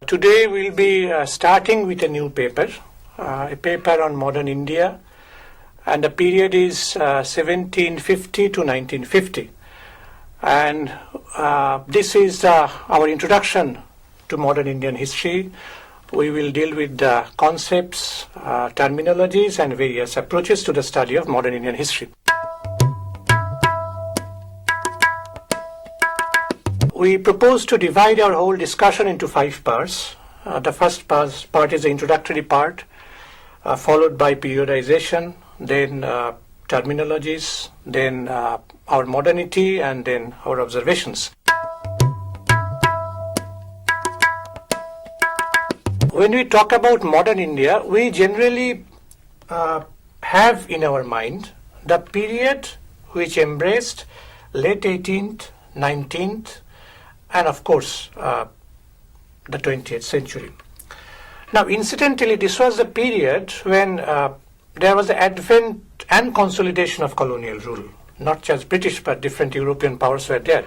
Today we'll be starting with a new paper, a paper on modern India, and the period is 1750 to 1950. And this is our introduction to modern Indian history. We will deal with the concepts, terminologies, and various approaches to the study of modern Indian history. We propose to divide our whole discussion into 5 parts. The first part is the introductory part, followed by periodization, then terminologies, then our modernity, and then our observations. When we talk about modern India, we generally have in our mind the period which embraced late 18th, 19th, and of course the 20th century. Now, incidentally, this was the period when there was the advent and consolidation of colonial rule. Not just British, but different European powers were there.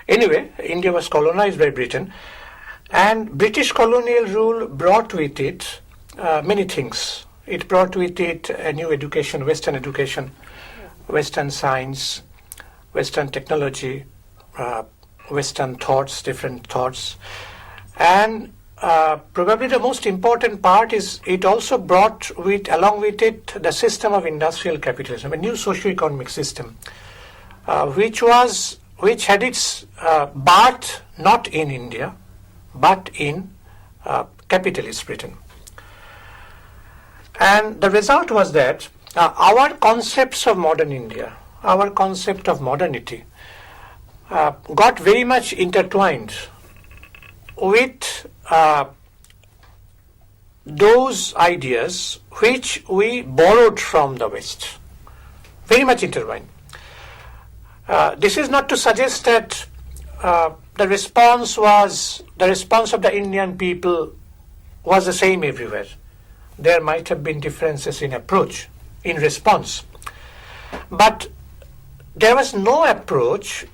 Anyway, India was colonized by Britain, and British colonial rule brought with it many things. It brought with it a new education, Western science, Western technology, Western thoughts, different thoughts. And probably the most important part is it also brought along with it the system of industrial capitalism, a new socio-economic system, which had its birth not in India, but in capitalist Britain. And the result was that our concepts of modern India, our concept of modernity, got very much intertwined with those ideas which we borrowed from the West. Very much intertwined. This is not to suggest that the response of the Indian people was the same everywhere. There might have been differences in approach, in response. But there was no approach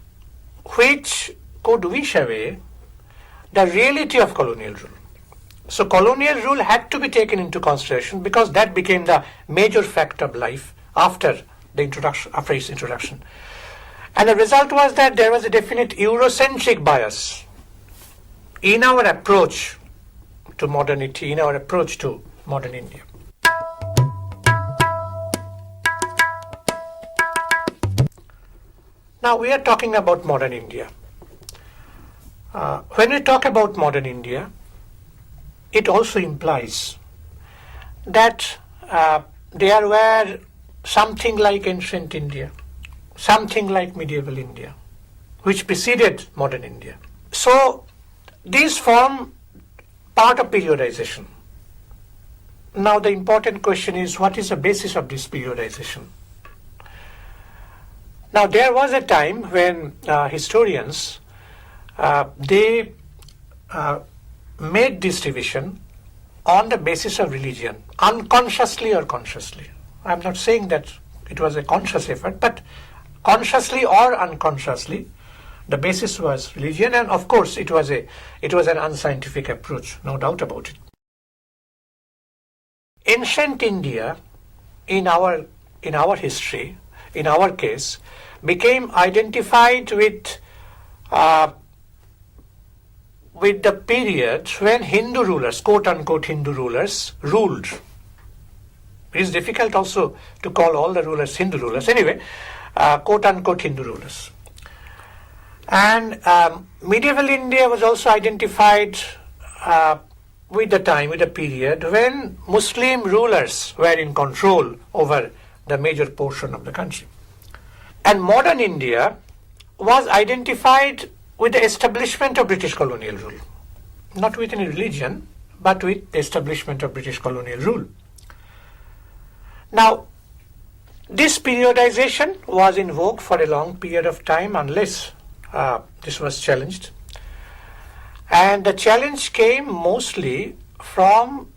which could wish away the reality of colonial rule. So colonial rule had to be taken into consideration because that became the major fact of life after its introduction. And the result was that there was a definite Eurocentric bias in our approach to modernity, in our approach to modern India. Now we are talking about modern India. When we talk about modern India, it also implies that there were something like ancient India, something like medieval India, which preceded modern India. So these form part of periodization. Now the important question is, what is the basis of this periodization? Now there was a time when historians they made this division on the basis of religion, unconsciously or consciously. I'm not saying that it was a conscious effort, but consciously or unconsciously, the basis was religion, and of course it was an unscientific approach, no doubt about it. Ancient India, in our history, in our case, became identified with the period when Hindu rulers, quote-unquote Hindu rulers, ruled. It is difficult also to call all the rulers Hindu rulers. Anyway, quote-unquote Hindu rulers. And medieval India was also identified with the period when Muslim rulers were in control over the major portion of the country. And modern India was identified with the establishment of British colonial rule. Not with any religion, but with the establishment of British colonial rule. Now, this periodization was in vogue for a long period of time unless this was challenged. And the challenge came mostly from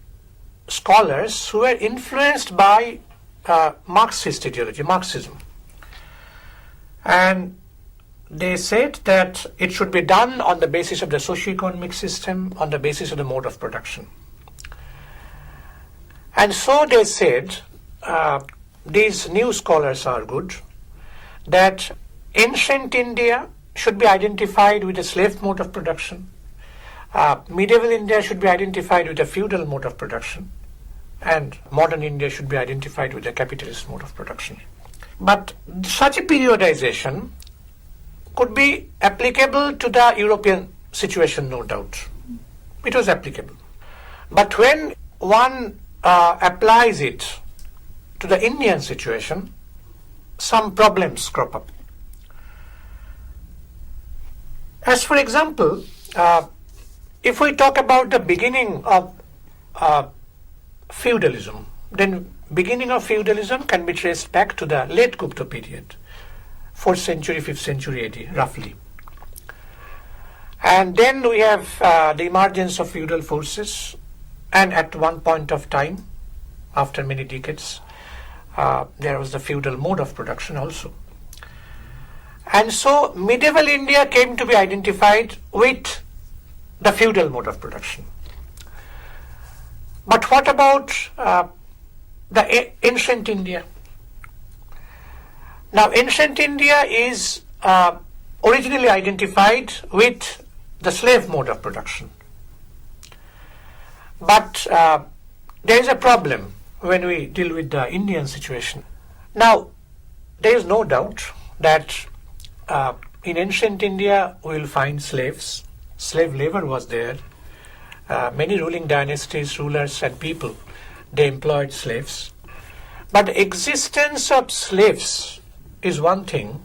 scholars who were influenced by Marxist ideology, Marxism. And they said that it should be done on the basis of the socio-economic system, on the basis of the mode of production. And so they said, these new scholars argued, that ancient India should be identified with a slave mode of production, medieval India should be identified with a feudal mode of production, and modern India should be identified with a capitalist mode of production. But such a periodization could be applicable to the European situation, no doubt. It was applicable. But when one applies it to the Indian situation, some problems crop up. As for example, if we talk about the beginning of feudalism, then beginning of feudalism can be traced back to the late Gupta period, 4th century, 5th century AD, roughly. And then we have the emergence of feudal forces, and at one point of time, after many decades, there was the feudal mode of production also. And so medieval India came to be identified with the feudal mode of production. But what about the ancient India? Now, ancient India is originally identified with the slave mode of production. But there is a problem when we deal with the Indian situation. Now, there is no doubt that in ancient India we will find slaves. Slave labor was there. Many ruling dynasties, rulers and people, they employed slaves. But the existence of slaves is one thing,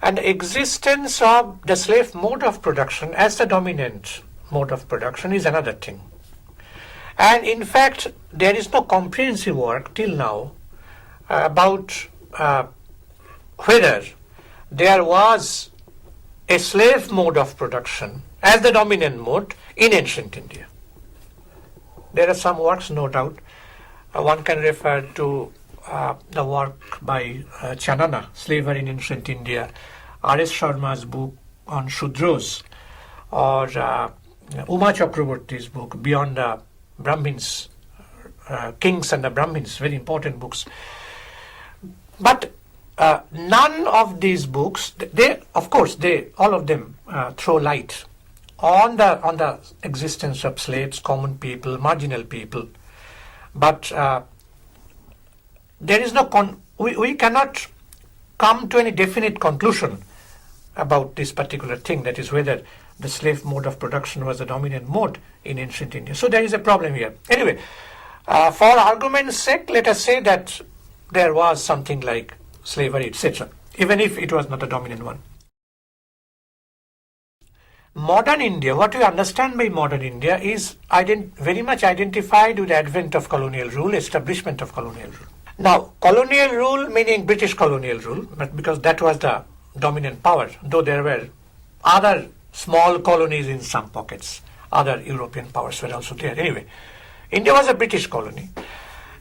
and the existence of the slave mode of production as the dominant mode of production is another thing. And in fact, there is no comprehensive work till now about whether there was a slave mode of production as the dominant mode in ancient India. There are some works, no doubt. One can refer to the work by Chanana, Slavery in Ancient India, R.S. Sharma's book on Shudros, or Uma Chakraborty's book, Beyond the Brahmins, Kings and the Brahmins, very important books. But none of these books, they, of course, all of them throw light on the existence of slaves, common people, marginal people. But there is no we cannot come to any definite conclusion about this particular thing, that is whether the slave mode of production was the dominant mode in ancient India. So there is a problem here. Anyway, for argument's sake, let us say that there was something like slavery, etc., even if it was not a dominant one. Modern India, what we understand by modern India is very much identified with the advent of colonial rule, establishment of colonial rule. Now, colonial rule meaning British colonial rule, but because that was the dominant power, though there were other small colonies in some pockets, other European powers were also there. Anyway, India was a British colony,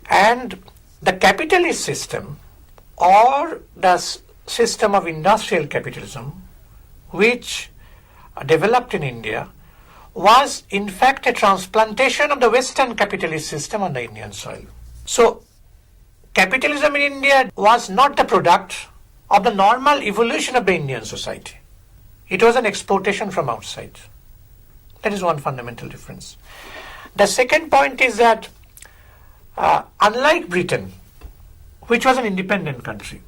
and the capitalist system, or the system of industrial capitalism, which developed in India, was in fact a transplantation of the Western capitalist system on the Indian soil. So, capitalism in India was not the product of the normal evolution of the Indian society. It was an exportation from outside. That is one fundamental difference. The second point is that unlike Britain, which was an independent country,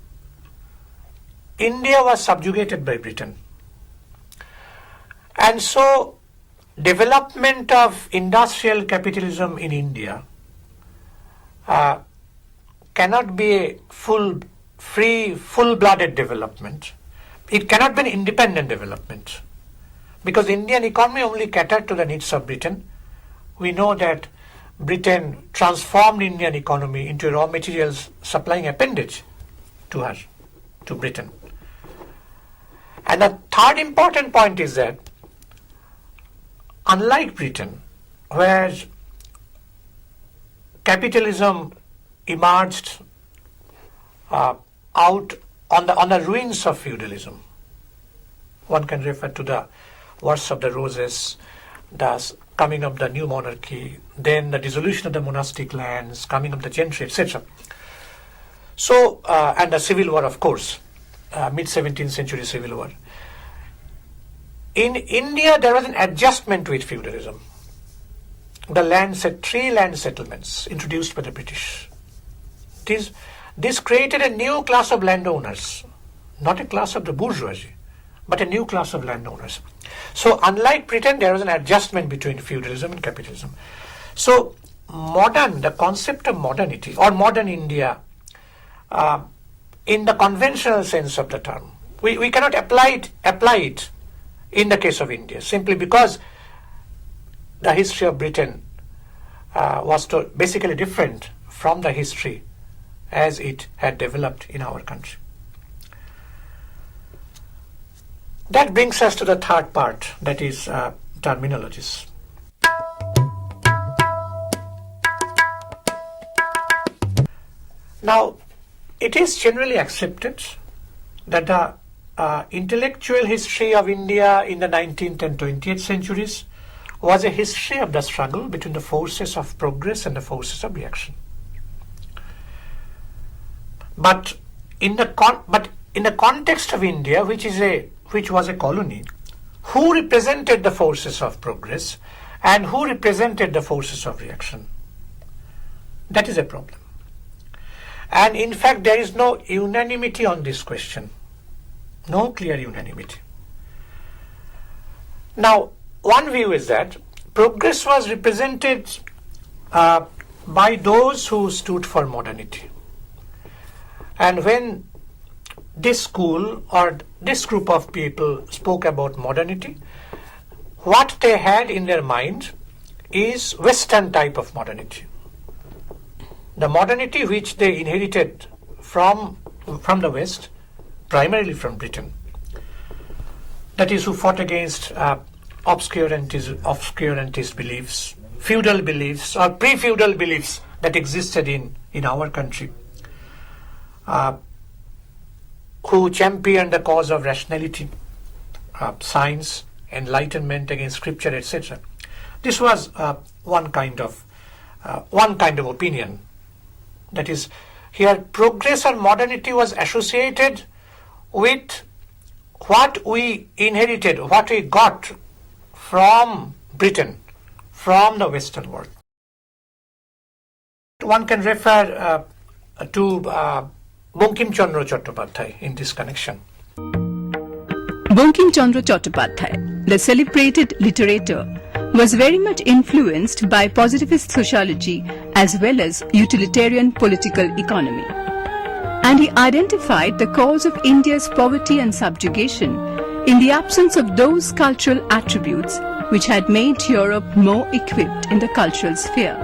India was subjugated by Britain. And so, development of industrial capitalism in India cannot be a full-blooded development. It cannot be an independent development, because the Indian economy only catered to the needs of Britain. We know that Britain transformed Indian economy into a raw materials supplying appendage to her, to Britain. And the third important point is that unlike Britain, where capitalism emerged out on the ruins of feudalism, One can refer to the Wars of the Roses, the coming of the new monarchy, then the dissolution of the monastic lands, coming of the gentry, etc. So, and the civil war, of course, mid-17th century civil war. In India, there was an adjustment with feudalism. Three land settlements introduced by the British. This created a new class of landowners, not a class of the bourgeoisie, but a new class of landowners. So unlike Britain, there was an adjustment between feudalism and capitalism. So the concept of modernity or modern India, in the conventional sense of the term, we cannot apply it in the case of India, simply because the history of Britain was basically different from the history as it had developed in our country. That brings us to the third part, that is terminologies. Now, it is generally accepted that the intellectual history of India in the 19th and 20th centuries was a history of the struggle between the forces of progress and the forces of reaction. But in the context of India, which was a colony, who represented the forces of progress and who represented the forces of reaction? That is a problem. And in fact, there is no unanimity on this question. No clear unanimity. Now, one view is that progress was represented by those who stood for modernity. And when this school or this group of people spoke about modernity, what they had in their mind is Western type of modernity. The modernity which they inherited from the West, primarily from Britain. That is, who fought against obscurantist beliefs, feudal beliefs or pre-feudal beliefs that existed in our country. Who championed the cause of rationality, science, enlightenment against scripture, etc. This was one kind of opinion. That is, here progress or modernity was associated with what we inherited, what we got from Britain, from the Western world. One can refer to Bankim Chandra Chattopadhyay in this connection. Bankim Chandra Chattopadhyay, the celebrated literature, was very much influenced by positivist sociology as well as utilitarian political economy. And he identified the cause of India's poverty and subjugation in the absence of those cultural attributes which had made Europe more equipped in the cultural sphere.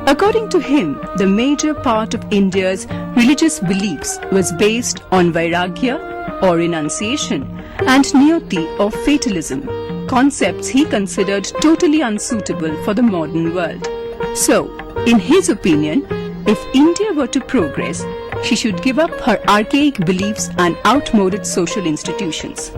According to him, the major part of India's religious beliefs was based on vairagya or renunciation and niyati or fatalism, concepts he considered totally unsuitable for the modern world. So, in his opinion, if India were to progress, she should give up her archaic beliefs and outmoded social institutions.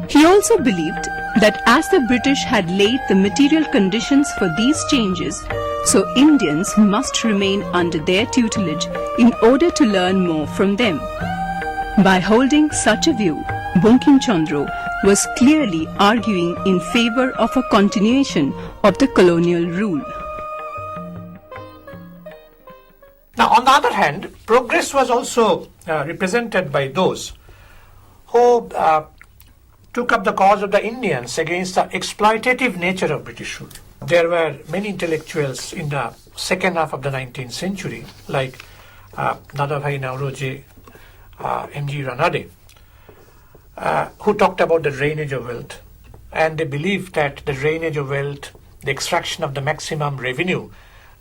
He also believed that as the British had laid the material conditions for these changes, so Indians must remain under their tutelage in order to learn more from them. By holding such a view, Bankim Chandra was clearly arguing in favor of a continuation of the colonial rule. Now, on the other hand, progress was also represented by those who took up the cause of the Indians against the exploitative nature of British rule. There were many intellectuals in the second half of the 19th century, like Dadabhai Naoroji, M.G. Ranade, who talked about the drainage of wealth. And they believed that the drainage of wealth, the extraction of the maximum revenue,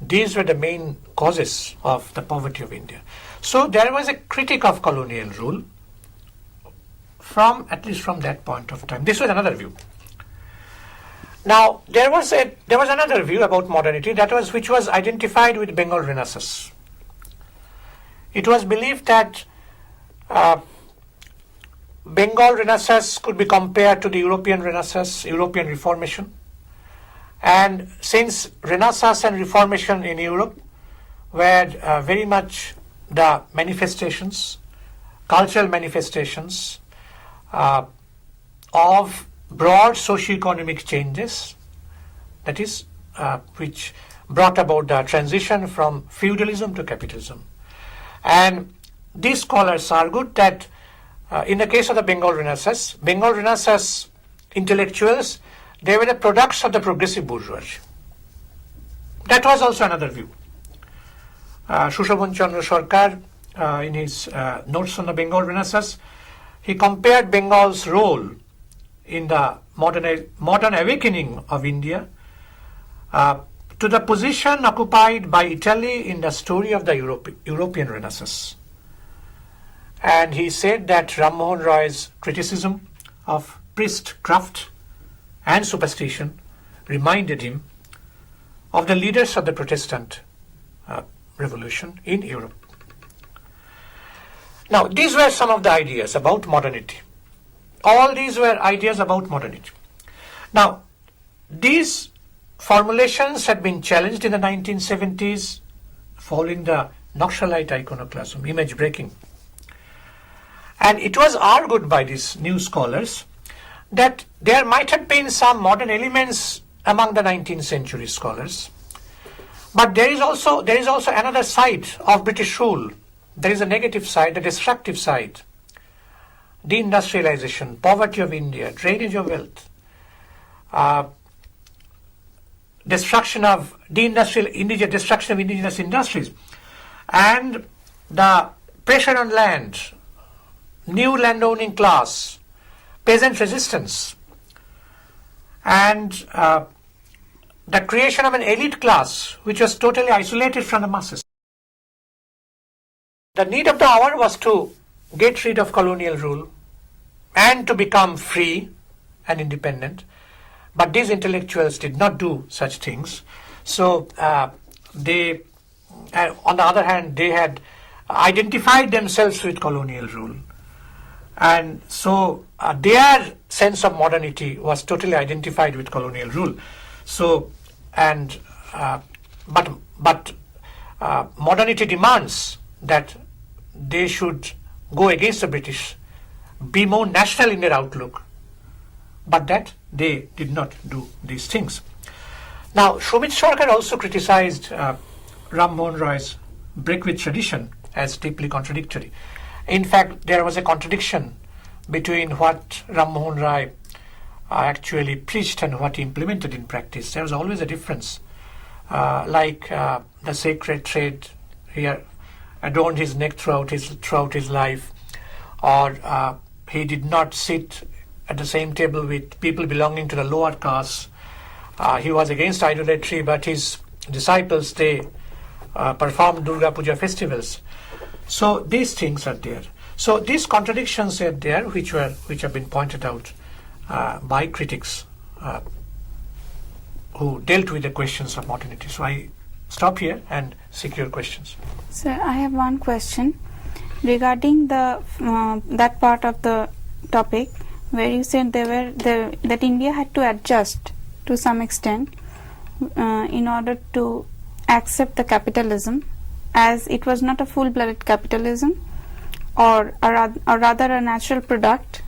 these were the main causes of the poverty of India. So there was a critique of colonial rule at least from that point of time. This was another view. Now, there was another view about modernity which was identified with Bengal Renaissance. It was believed that Bengal Renaissance could be compared to the European Renaissance, European Reformation. And since Renaissance and Reformation in Europe were very much the manifestations, cultural manifestations of broad socio-economic changes, that is, which brought about the transition from feudalism to capitalism. And these scholars argued that in the case of the Bengal Renaissance intellectuals, they were the products of the progressive bourgeoisie. That was also another view. Sushobhan Chandra Sarkar, in his notes on the Bengal Renaissance, he compared Bengal's role in the modern awakening of India to the position occupied by Italy in the story of the European Renaissance. And he said that Ram Mohan Roy's criticism of priestcraft and superstition reminded him of the leaders of the Protestant revolution in Europe. Now, these were some of the ideas about modernity. All these were ideas about modernity. Now, these formulations had been challenged in the 1970s following the Naxalite iconoclasm, image breaking. And it was argued by these new scholars that there might have been some modern elements among the 19th century scholars. But there is also another side of British rule. There is a negative side, a destructive side. Deindustrialization, poverty of India, drainage of wealth, destruction of indigenous industries, and the pressure on land, new landowning class, peasant resistance, and the creation of an elite class which was totally isolated from the masses. The need of the hour was to get rid of colonial rule and to become free and independent. But these intellectuals did not do such things. So they, on the other hand, they had identified themselves with colonial rule. And so their sense of modernity was totally identified with colonial rule. So, but modernity demands that they should go against the British, be more national in their outlook, but that they did not do these things. Now, Sumit Sarkar also criticized Ram Mohan Roy's break with tradition as deeply contradictory. In fact, there was a contradiction between what Ram Mohan Roy actually preached and what he implemented in practice. There was always a difference. Like the sacred thread, he adorned his neck throughout his life, or he did not sit at the same table with people belonging to the lower castes. He was against idolatry, but his disciples, they performed Durga Puja festivals. So these things are there. So these contradictions are there, which have been pointed out by critics who dealt with the questions of modernity. So I stop here and seek your questions. Sir, I have one question regarding the that part of the topic where you said that India had to adjust to some extent in order to accept the capitalism, as it was not a full-blooded capitalism, or rather a natural product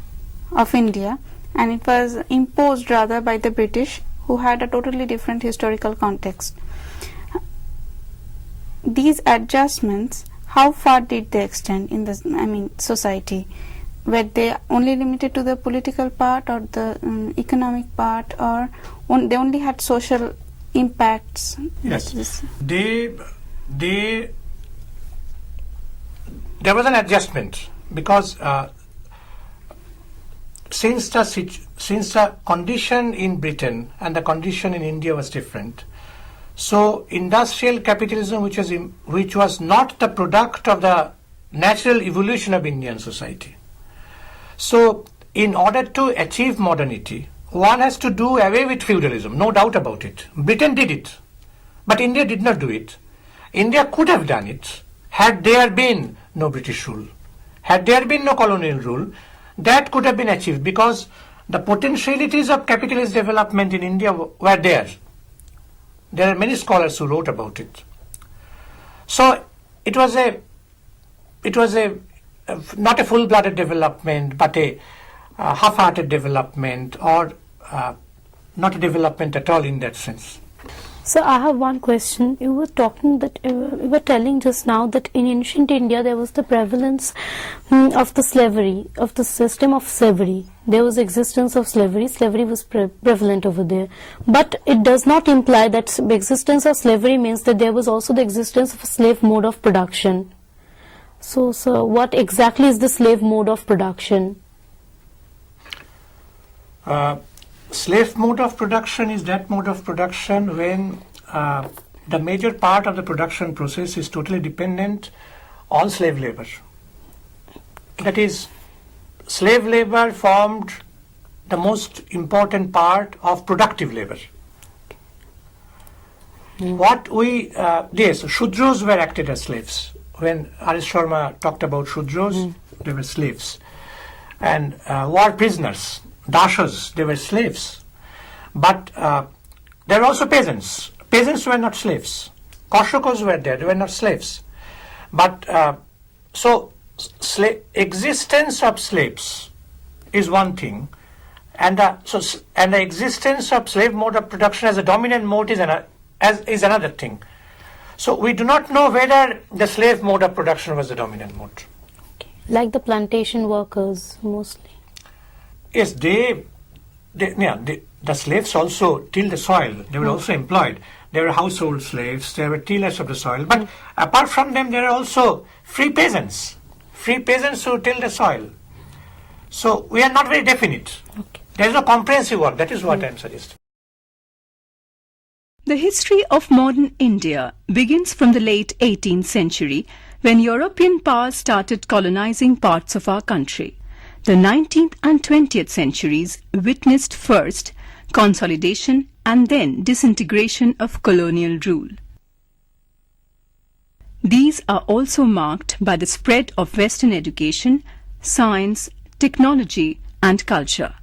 of India, and it was imposed rather by the British, who had a totally different historical context. These adjustments, how far did they extend in the society? Were they only limited to the political part or the economic part, or they only had social impacts? Yes, there was an adjustment because since the condition in Britain and the condition in India was different, so industrial capitalism, which was not the product of the natural evolution of Indian society. So in order to achieve modernity, one has to do away with feudalism, no doubt about it. Britain did it, but India did not do it. India could have done it had there been no British rule, had there been no colonial rule. that could have been achieved because the potentialities of capitalist development in India were there. There are many scholars who wrote about it. So it was not a full-blooded development, but a half-hearted development, or not a development at all in that sense. So I have one question. You were telling just now that in ancient India there was the prevalence of the slavery, of the system of slavery. There was existence of slavery. Slavery was prevalent over there. But it does not imply that the existence of slavery means that there was also the existence of a slave mode of production. So what exactly is the slave mode of production? Slave mode of production is that mode of production when the major part of the production process is totally dependent on slave labor. That is, slave labor formed the most important part of productive labor. Shudras were acted as slaves. When R.S. Sharma talked about Shudras, they were slaves. And war prisoners, Dashas, they were slaves. But there were also peasants. Peasants were not slaves. Kashakos were there, they were not slaves. But existence of slaves is one thing, and the existence of slave mode of production as a dominant mode is another thing. So we do not know whether the slave mode of production was the dominant mode. Okay. Like the plantation workers mostly. Yes, the slaves also tilled the soil. They were also employed. They were household slaves. They were tillers of the soil. But apart from them, there are also free peasants who till the soil. So we are not very definite. Okay. There is no comprehensive work. That is what I am suggesting. The history of modern India begins from the late 18th century when European powers started colonizing parts of our country. The 19th and 20th centuries witnessed first consolidation and then disintegration of colonial rule. These are also marked by the spread of Western education, science, technology, and culture.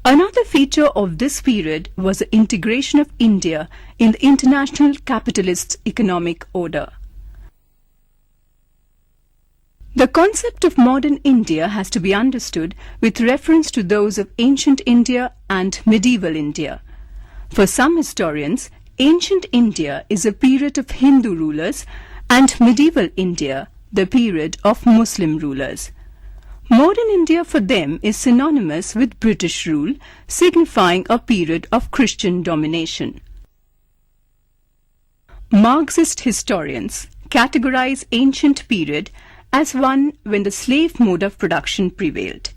Another feature of this period was the integration of India in the international capitalist economic order. The concept of modern India has to be understood with reference to those of ancient India and medieval India. For some historians, ancient India is a period of Hindu rulers and medieval India the period of Muslim rulers. Modern India for them is synonymous with British rule, signifying a period of Christian domination. Marxist historians categorize ancient period as one when the slave mode of production prevailed,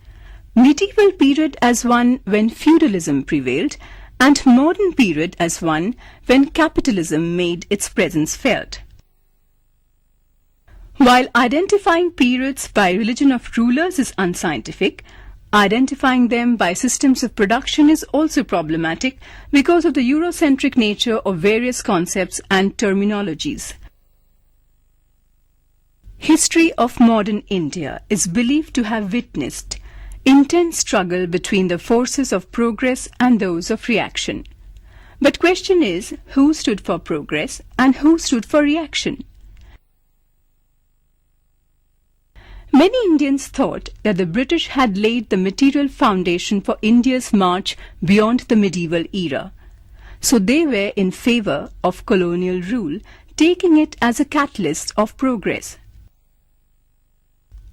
medieval period as one when feudalism prevailed, and modern period as one when capitalism made its presence felt. While identifying periods by religion of rulers is unscientific, identifying them by systems of production is also problematic because of the Eurocentric nature of various concepts and terminologies. History of modern India is believed to have witnessed intense struggle between the forces of progress and those of reaction. But question is, who stood for progress and who stood for reaction? Many Indians thought that the British had laid the material foundation for India's march beyond the medieval era. So they were in favor of colonial rule, taking it as a catalyst of progress.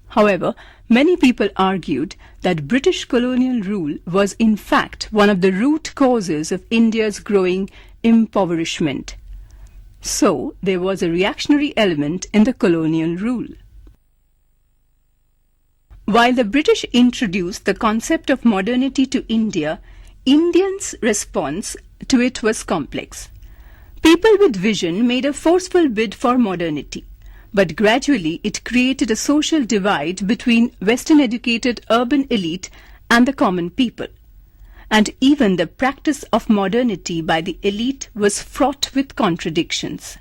However, many people argued that British colonial rule was in fact one of the root causes of India's growing impoverishment. So there was a reactionary element in the colonial rule. While the British introduced the concept of modernity to India, Indians' response to it was complex. People with vision made a forceful bid for modernity, but gradually it created a social divide between Western-educated urban elite and the common people. And even the practice of modernity by the elite was fraught with contradictions.